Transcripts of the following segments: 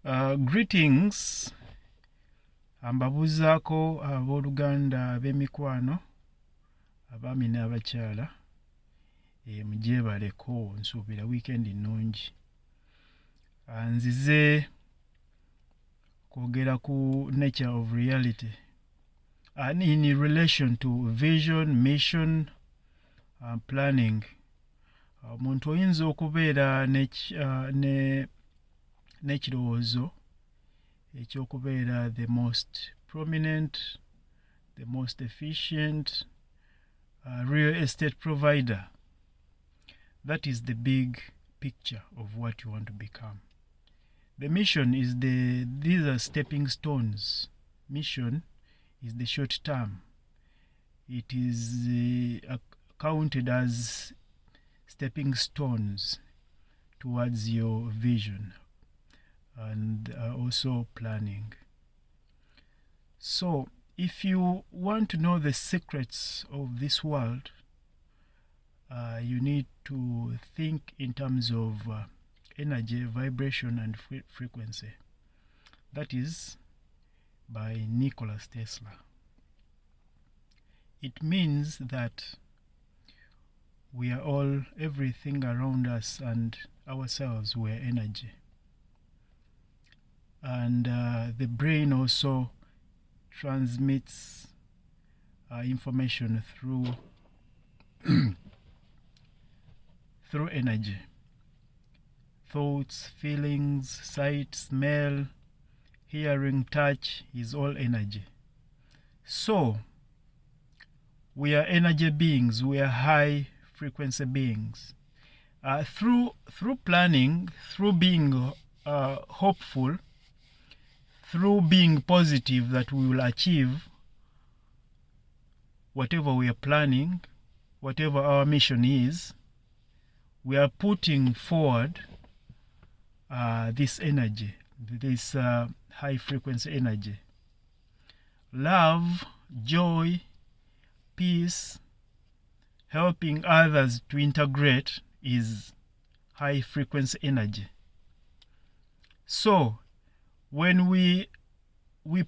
Greetings. Ambabuzaako abooluganda ab'emikwano abaami n'abakyala mugyebaleko nsuubira weekend nnungi. Nzize kwogera ku nature of reality and in relation to vision, mission, planning. Omuntu oyinza okubeera n'ekirowoozo ekyokubeera the most prominent, the most efficient real estate provider. That is the big picture of what you want to become. The mission is these are stepping stones. Mission is the short term. It is counted as stepping stones towards your vision and also planning. So if you want to know the secrets of this world, you need to think in terms of energy, vibration, and frequency. That is by Nikola Tesla. It means that we are all, everything around us and ourselves, we are energy. And the brain also transmits information through through energy. Thoughts, feelings, sight, smell, hearing, touch is all energy. So we are energy beings, we are high frequency beings. Through planning, through being hopeful, through being positive that we will achieve whatever we are planning, whatever our mission is, we are putting forward this energy, this high frequency energy. Love, joy, peace, helping others to integrate is high frequency energy. So when we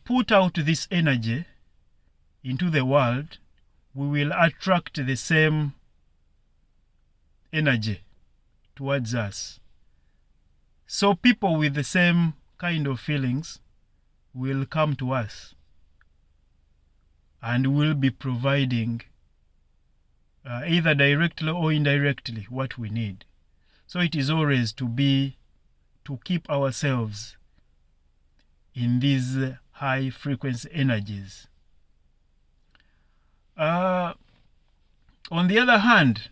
put out this energy into the world, we will attract the same energy towards us. So people with the same kind of feelings will come to us and will be providing either directly or indirectly what we need. So it is always to keep ourselves in these high frequency energies. On the other hand,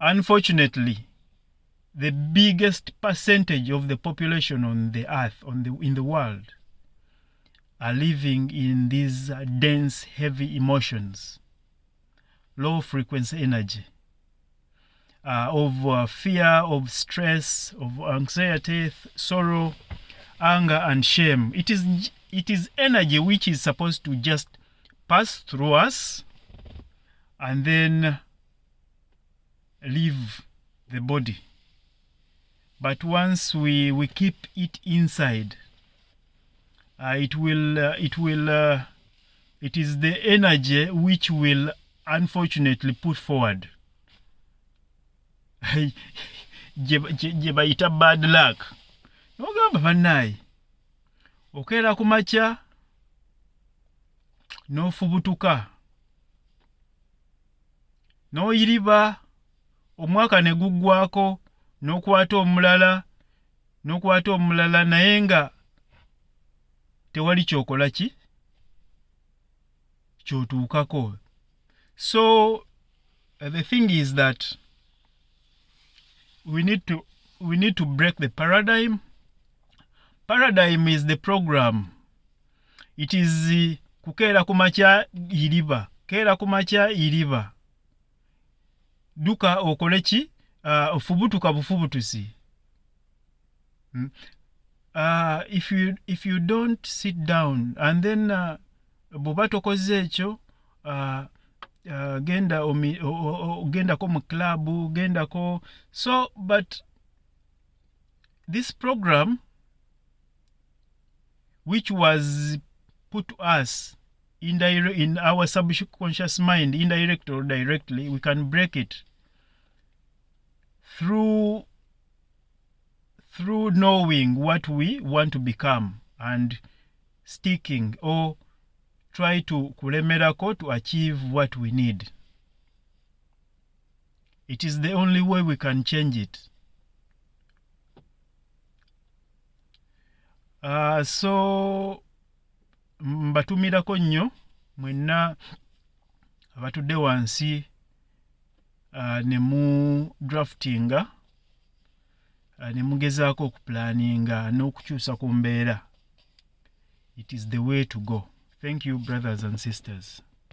unfortunately, the biggest percentage of the population on the earth, in the world, are living in these dense, heavy emotions, low frequency energy, of fear, of stress, of anxiety, sorrow, anger, and shame. It is energy which is supposed to just pass through us and then leave the body. But once we keep it inside, it is the energy which will unfortunately put forward gye bayita bad luck. Nogamba bannaye okeera ku makya n'ofubutuka n'oyiriba omwaka ne guggwako n'okwata omulala naye nga tewali kyokola kyotuukako. So the thing is that we need to break the paradigm. Paradigm is the program. It is kukeera ku makya iriba, keera ku makya iriba, duka okole ki, ofubutuka bufubutusi. If you don't sit down and then bw'oba tokoze ekyo, gendako mu club, gendako. So but this program, which was put to us in our subconscious mind, indirectly or directly, we can break it through knowing what we want to become and sticking or try to kulemerako to achieve what we need. It is the only way we can change it. So mbatumirako nnyo mwenna abatudde wansi ne mu draftinga ne mugezaako okuplaninga n'okukyusa ku mbeera. It is the way to go. Thank you, brothers and sisters.